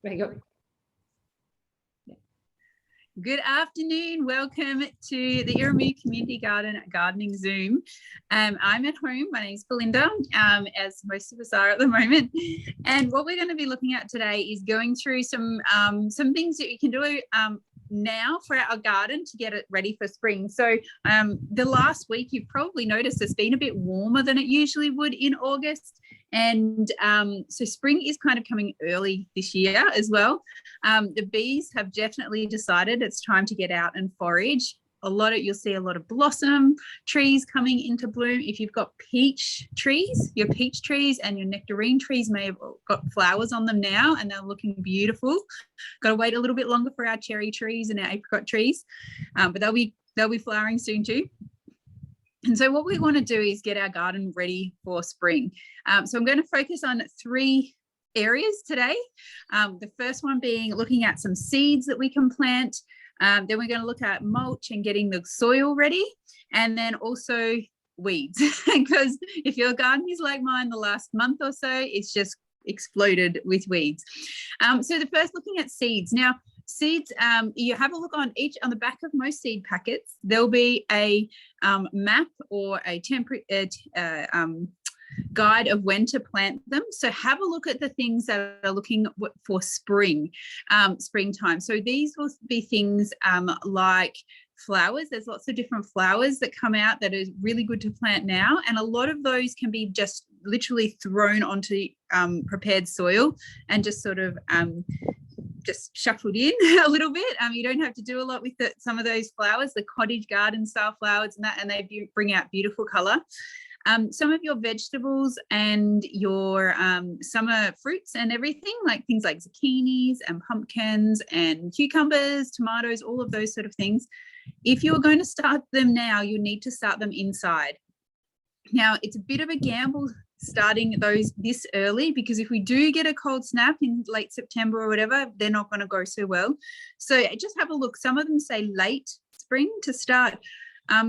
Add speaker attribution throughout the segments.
Speaker 1: There you go. Good afternoon. Welcome to the Iramu Community Gardening Zoom. I'm at home. My name's Belinda, as most of us are at the moment. And what we're going to be looking at today is going through some things that you can do now for our garden to get it ready for spring. So the last week, you've probably noticed it's been a bit warmer than it usually would in August. And so spring is kind of coming early this year as well. The bees have definitely decided it's time to get out and forage. You'll see a lot of blossom trees coming into bloom. If you've got peach trees, your peach trees and your nectarine trees may have got flowers on them now, and they're looking beautiful. Got to wait a little bit longer for our cherry trees and our apricot trees, but they'll be flowering soon too. And so what we want to do is get our garden ready for spring. So I'm going to focus on 3 areas today. The first one being looking at some seeds that we can plant. Then we're going to look at mulch and getting the soil ready, and then also weeds, because if your garden is like mine the last month or so, it's just exploded with weeds. So the first, looking at seeds. Now, seeds, you have a look on the back of most seed packets, there'll be a map or a guide of when to plant them. So have a look at the things that are looking for springtime. So these will be things like flowers. There's lots of different flowers that come out that are really good to plant now, and a lot of those can be just literally thrown onto prepared soil and just sort of just shuffled in a little bit. You don't have to do a lot with some of those flowers, the cottage garden style flowers and they bring out beautiful colour. Some of your vegetables and your summer fruits and everything, like things like zucchinis and pumpkins and cucumbers, tomatoes, all of those sort of things. If you're going to start them now, you need to start them inside. Now, it's a bit of a gamble starting those this early, because if we do get a cold snap in late September or whatever, they're not going to go so well. So just have a look. Some of them say late spring to start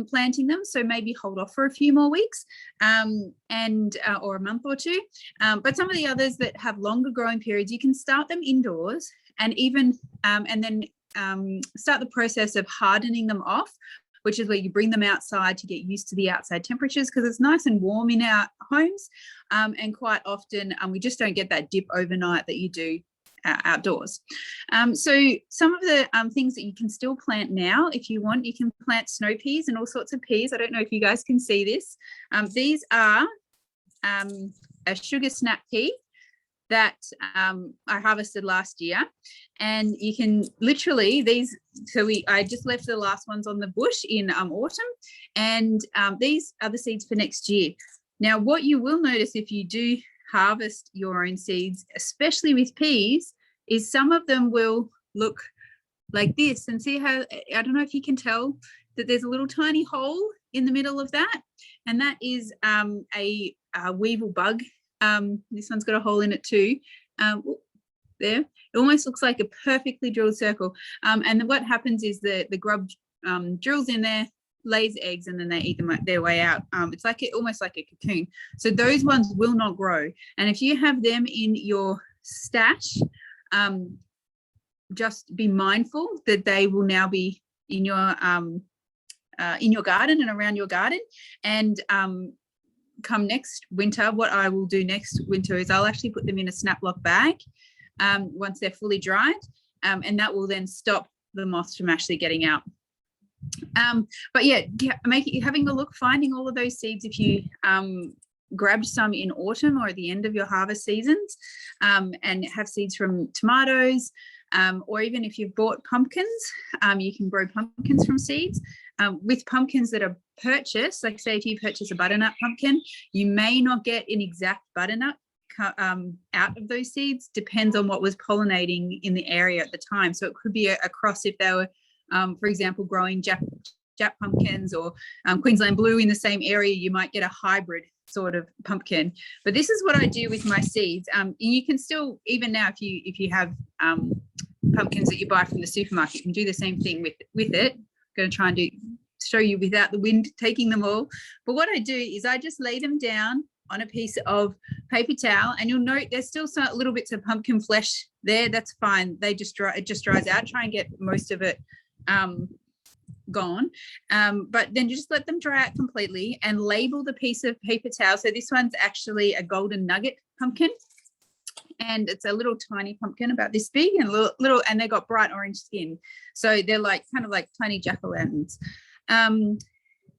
Speaker 1: planting them, so maybe hold off for a few more weeks or a month or two. But some of the others that have longer growing periods, you can start them indoors and even and then start the process of hardening them off, which is where you bring them outside to get used to the outside temperatures, because it's nice and warm in our homes, and quite often we just don't get that dip overnight that you do outdoors. So some of the things that you can still plant now, if you want, you can plant snow peas and all sorts of peas. I don't know if you guys can see this. These are a sugar snap pea that I harvested last year, and you can literally I just left the last ones on the bush in autumn, and these are the seeds for next year. Now, what you will notice if you do harvest your own seeds, especially with peas, is some of them will look like this, and see how, I don't know if you can tell that there's a little tiny hole in the middle of that, and that is a weevil bug. This one's got a hole in it too. There, it almost looks like a perfectly drilled circle, and what happens is the grub drills in there, lays eggs, and then they eat them their way out. It's like almost like a cocoon. So those ones will not grow, and if you have them in your stash, just be mindful that they will now be in your garden and around your garden. And come next winter, what I will do next winter is I'll actually put them in a snap lock bag once they're fully dried, and that will then stop the moths from actually getting out. But yeah, having a look, finding all of those seeds if you grabbed some in autumn or at the end of your harvest seasons, and have seeds from tomatoes, or even if you've bought pumpkins, you can grow pumpkins from seeds. With pumpkins that are purchased, like say if you purchase a butternut pumpkin, you may not get an exact butternut out of those seeds. Depends on what was pollinating in the area at the time. So it could be a cross if they were, for example, growing Jap pumpkins or Queensland blue in the same area. You might get a hybrid sort of pumpkin. But this is what I do with my seeds. You can still, even now, if you have pumpkins that you buy from the supermarket, you can do the same thing with it. I'm going to try and show you without the wind taking them all. But what I do is I just lay them down on a piece of paper towel, and you'll note there's still some little bits of pumpkin flesh there. That's fine. They just dry, it just dries out. Try and get most of it gone, but then just let them dry out completely and label the piece of paper towel. So this one's actually a golden nugget pumpkin, and it's a little tiny pumpkin about this big, and little and they got bright orange skin, so they're like kind of like tiny jack-o'-lanterns.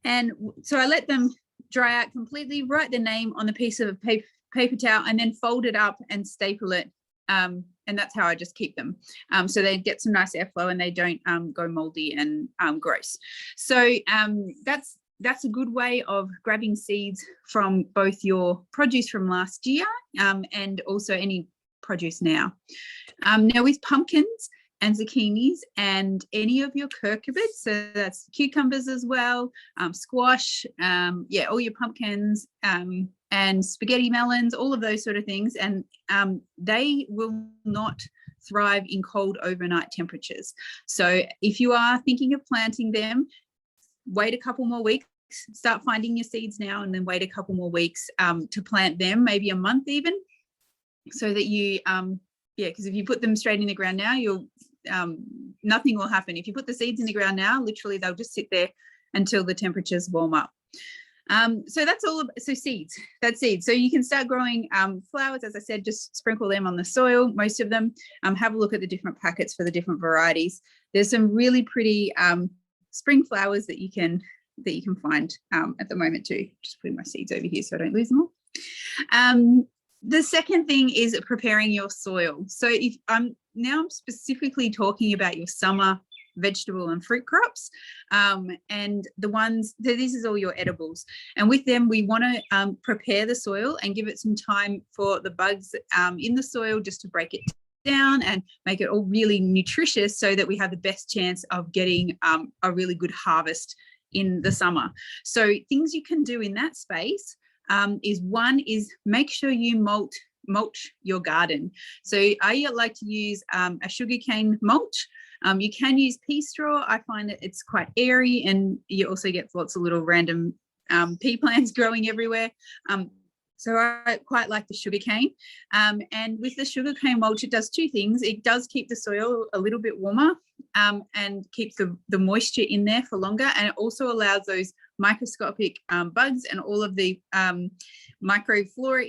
Speaker 1: And so I let them dry out completely, write the name on the piece of paper towel, and then fold it up and staple it. And that's how I just keep them. So they get some nice airflow and they don't go moldy and gross. So that's a good way of grabbing seeds from both your produce from last year and also any produce now. Now with pumpkins and zucchinis and any of your cucurbits, so that's cucumbers as well, squash, all your pumpkins, and spaghetti melons, all of those sort of things. And they will not thrive in cold overnight temperatures. So if you are thinking of planting them, wait a couple more weeks, start finding your seeds now, and then wait a couple more weeks to plant them, maybe a month even, so that you, because if you put them straight in the ground now, you'll, nothing will happen. If you put the seeds in the ground now, literally they'll just sit there until the temperatures warm up. So that's all. So seeds, that's seeds. So you can start growing flowers. As I said, just sprinkle them on the soil, most of them. Have a look at the different packets for the different varieties. There's some really pretty spring flowers that you can find at the moment too. Just putting my seeds over here so I don't lose them all. The second thing is preparing your soil. So if I'm specifically talking about your summer vegetable and fruit crops, and the ones, this is all your edibles, and with them we want to prepare the soil and give it some time for the bugs in the soil just to break it down and make it all really nutritious, so that we have the best chance of getting a really good harvest in the summer. So things you can do in that space is make sure you mulch your garden. So I like to use a sugarcane mulch. You can use pea straw. I find that it's quite airy, and you also get lots of little random pea plants growing everywhere. So I quite like the sugarcane. And with the sugarcane mulch, it does two things. It does keep the soil a little bit warmer and keeps the moisture in there for longer. And it also allows those microscopic bugs and all of the microflora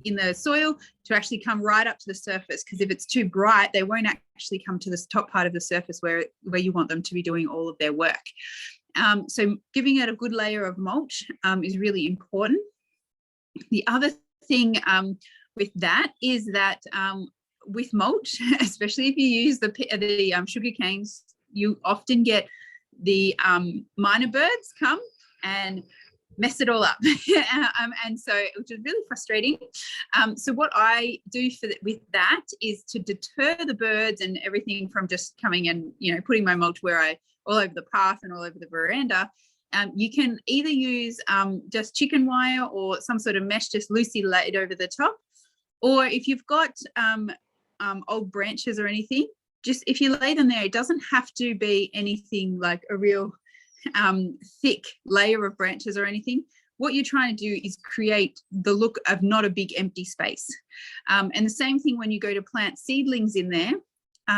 Speaker 1: in the soil to actually come right up to the surface, because if it's too bright, they won't actually come to the top part of the surface where you want them to be doing all of their work. So giving it a good layer of mulch is really important. The other thing with that is that with mulch, especially if you use the sugar canes, you often get the minor birds come and mess it all up. And so, which is really frustrating. So what I do with that is to deter the birds and everything from just coming and, putting my mulch all over the path and all over the veranda. You can either use just chicken wire or some sort of mesh just loosely laid over the top, or if you've got old branches or anything, just if you lay them there, it doesn't have to be anything like a real thick layer of branches or anything. What you're trying to do is create the look of not a big empty space. And the same thing when you go to plant seedlings in there.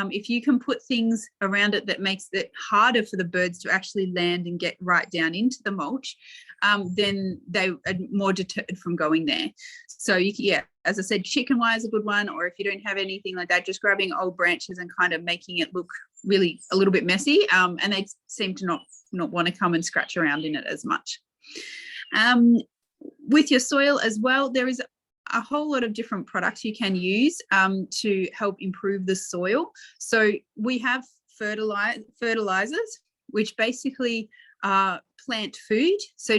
Speaker 1: If you can put things around it that makes it harder for the birds to actually land and get right down into the mulch, then they are more deterred from going there. So as I said, chicken wire is a good one, or if you don't have anything like that, just grabbing old branches and kind of making it look really a little bit messy, and they seem to not want to come and scratch around in it as much. With your soil as well, there is a whole lot of different products you can use to help improve the soil. So we have fertilizers, which basically are plant food. So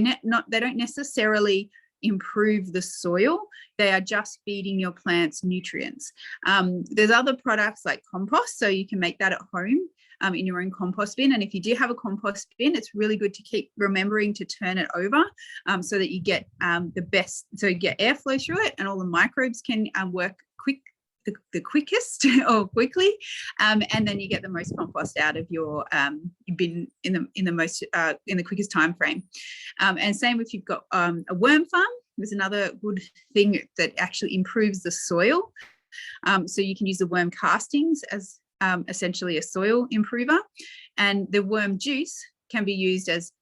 Speaker 1: they don't necessarily improve the soil. They are just feeding your plants nutrients. There's other products like compost, so you can make that at home in your own compost bin. And if you do have a compost bin, it's really good to keep remembering to turn it over so that you get the best, so you get airflow through it and all the microbes can work the quickest or quickly, and then you get the most compost out of your bin in the quickest time frame. And same if you've got a worm farm. There's another good thing that actually improves the soil. So you can use the worm castings as essentially a soil improver, and the worm juice can be used as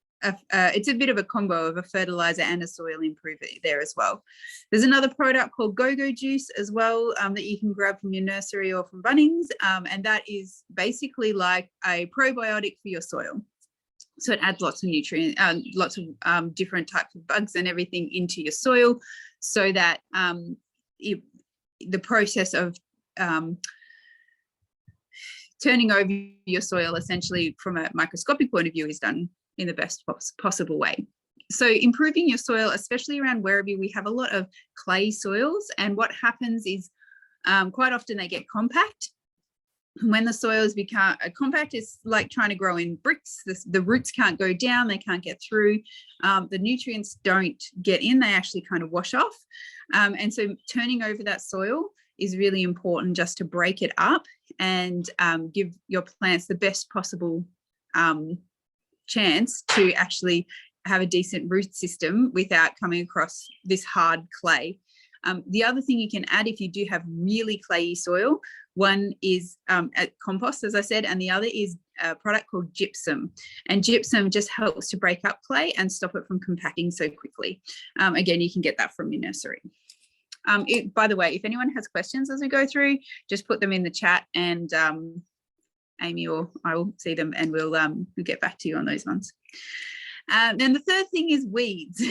Speaker 1: it's a bit of a combo of a fertilizer and a soil improver there as well. There's another product called Go-Go Juice as well that you can grab from your nursery or from Bunnings, and that is basically like a probiotic for your soil. So it adds lots of nutrients, lots of different types of bugs and everything into your soil, so that the process of turning over your soil essentially from a microscopic point of view is done in the best possible way. So improving your soil, especially around Werribee, we have a lot of clay soils, and what happens is quite often they get compact. When the soils become compact, it's like trying to grow in bricks. The roots can't go down, they can't get through. The nutrients don't get in, they actually kind of wash off. And so turning over that soil is really important, just to break it up and give your plants the best possible chance to actually have a decent root system without coming across this hard clay. The other thing you can add if you do have really clayey soil, one is compost, as I said, and the other is a product called gypsum. And gypsum just helps to break up clay and stop it from compacting so quickly. Again, you can get that from your nursery. By the way, if anyone has questions as we go through, just put them in the chat, and Amy or I will see them, and we'll get back to you on those ones. Then the third thing is weeds.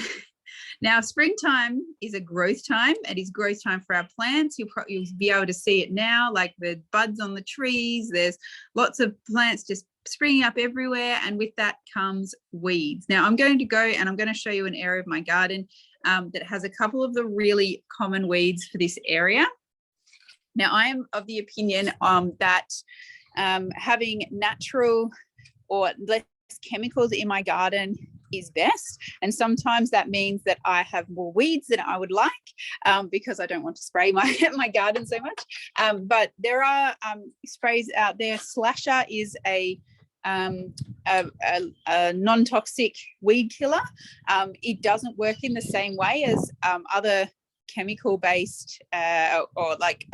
Speaker 1: Now, springtime is a growth time. It is growth time for our plants. You'll be able to see it now, like the buds on the trees. There's lots of plants just springing up everywhere, and with that comes weeds. Now, I'm going to go and I'm going to show you an area of my garden that has a couple of the really common weeds for this area. Now, I am of the opinion that having natural or less chemicals in my garden is best, and sometimes that means that I have more weeds than I would like because I don't want to spray my garden so much, but there are sprays out there. Slasher is a non-toxic weed killer. It doesn't work in the same way as other chemical-based or like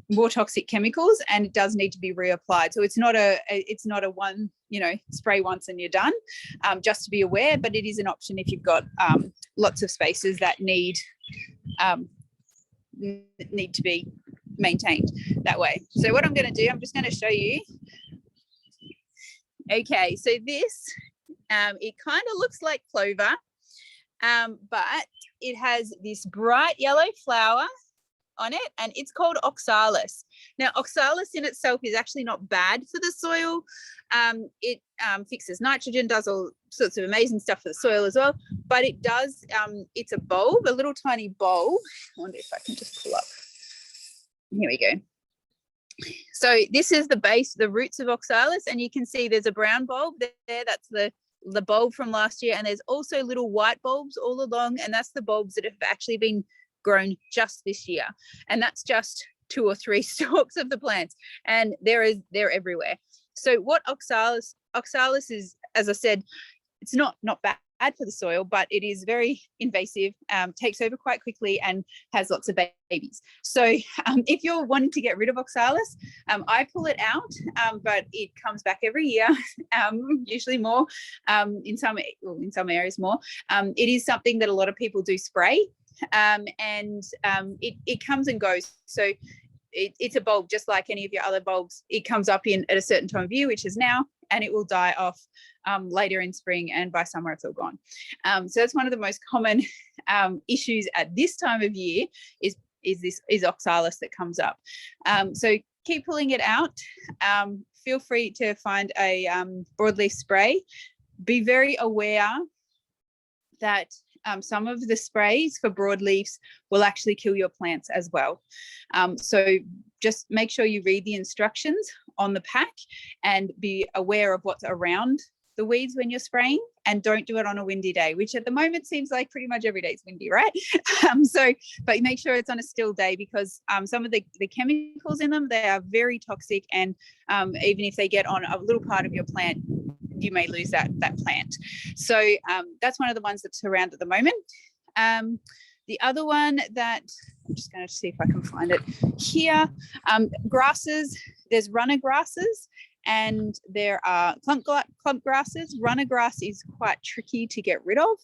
Speaker 1: more toxic chemicals, and it does need to be reapplied. So it's not a one, spray once and you're done, just to be aware, but it is an option if you've got lots of spaces that need to be maintained that way. So what I'm going to do, I'm just going to show you. Okay, so this, it kind of looks like clover, but it has this bright yellow flower on it, and it's called oxalis. Now, oxalis in itself is actually not bad for the soil. It fixes nitrogen, does all sorts of amazing stuff for the soil as well, but it does, it's a bulb, a little tiny bulb. I wonder if I can just pull up. Here we go. So this is the base, the roots of oxalis, and you can see there's a brown bulb there. That's the bulb from last year, and there's also little white bulbs all along, and that's the bulbs that have actually been grown just this year, and that's just 2 or 3 stalks of the plants, and they're everywhere. So what oxalis is, as I said, it's not bad for the soil, but it is very invasive, takes over quite quickly, and has lots of babies. So if you're wanting to get rid of oxalis, I pull it out, but it comes back every year, usually more, in some areas more. It is something that a lot of people do spray, and it comes and goes. So it's a bulb just like any of your other bulbs. It comes up at a certain time of year, which is now, and it will die off later in spring, and by summer it's all gone. So that's one of the most common issues at this time of year is oxalis that comes up. So keep pulling it out. Feel free to find a broadleaf spray. Be very aware that some of the sprays for broadleafs will actually kill your plants as well. So just make sure you read the instructions on the pack and be aware of what's around the weeds when you're spraying, and don't do it on a windy day, which at the moment seems like pretty much every day is windy, right? But make sure it's on a still day, because some of the chemicals in them, they are very toxic, and even if they get on a little part of your plant, you may lose that plant. So that's one of the ones that's around at the moment. The other one that I'm just going to see if I can find it here, grasses. There's runner grasses and there are clump grasses. Runner grass is quite tricky to get rid of.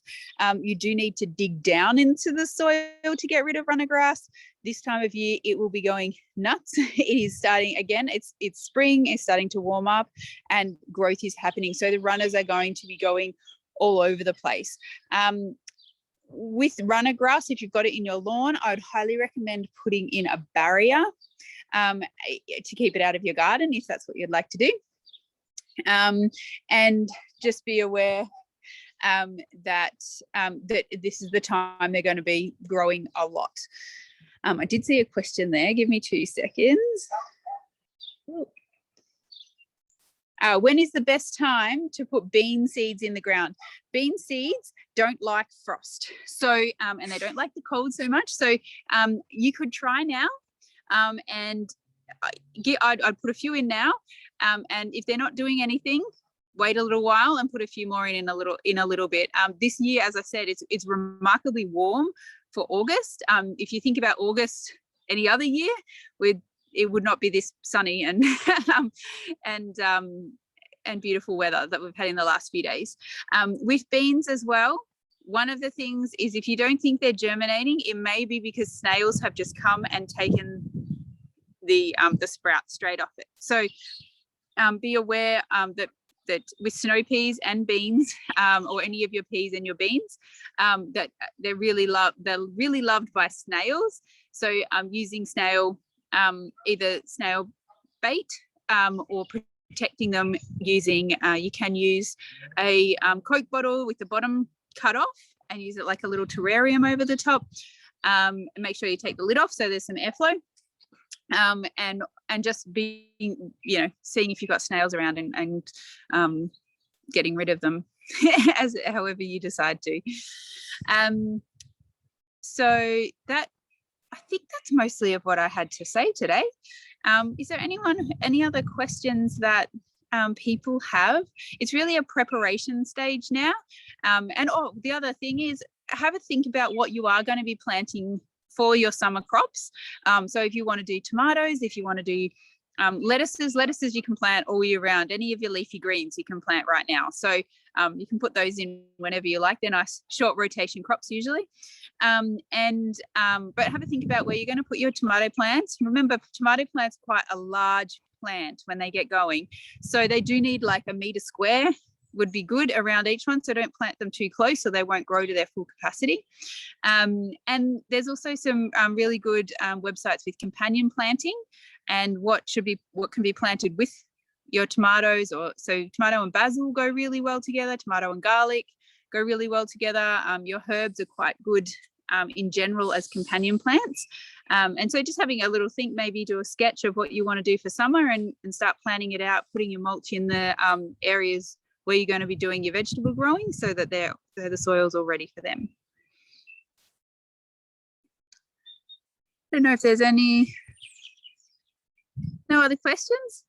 Speaker 1: You do need to dig down into the soil to get rid of runner grass. This time of year, it will be going nuts. It is starting again. It's spring. It's starting to warm up, and growth is happening. So the runners are going to be going all over the place. With runner grass, if you've got it in your lawn, I would highly recommend putting in a barrier to keep it out of your garden, if that's what you'd like to do. And just be aware that this is the time they're going to be growing a lot. I did see a question there. Give me 2 seconds. When is the best time to put bean seeds in the ground? Bean seeds don't like frost, so and they don't like the cold so much. So you could try now, and I'd put a few in now, and if they're not doing anything, wait a little while and put a few more in a little bit. This year, as I said, it's remarkably warm for August. If you think about August any other year, it would not be this sunny and and beautiful weather that we've had in the last few days. With beans as well, one of the things is, if you don't think they're germinating, it may be because snails have just come and taken the sprout straight off it. So be aware that with snow peas and beans, or any of your peas and your beans, that they're really loved by snails. So using either snail bait, or protecting them using, you can use a Coke bottle with the bottom cut off and use it like a little terrarium over the top, and make sure you take the lid off so there's some airflow, and just being, seeing if you've got snails around and getting rid of them however you decide to. So that, I think that's mostly of what I had to say today. Is there any other questions that people have? It's really a preparation stage now. And the other thing is, have a think about what you are going to be planting for your summer crops. So if you want to do tomatoes, if you want to do lettuces you can plant all year round. Any of your leafy greens you can plant right now. So you can put those in whenever you like. They're nice short rotation crops usually. But have a think about where you're going to put your tomato plants. Remember, tomato plants are quite a large plant when they get going. So they do need like a metre square would be good around each one. So don't plant them too close so they won't grow to their full capacity. And there's also some really good websites with companion planting and what can be planted with your tomatoes. So tomato and basil go really well together. Tomato and garlic go really well together. Your herbs are quite good in general as companion plants. And so just having a little think, maybe do a sketch of what you want to do for summer and start planning it out, putting your mulch in the areas where you're going to be doing your vegetable growing so that the soil's all ready for them. I don't know if there's no other questions.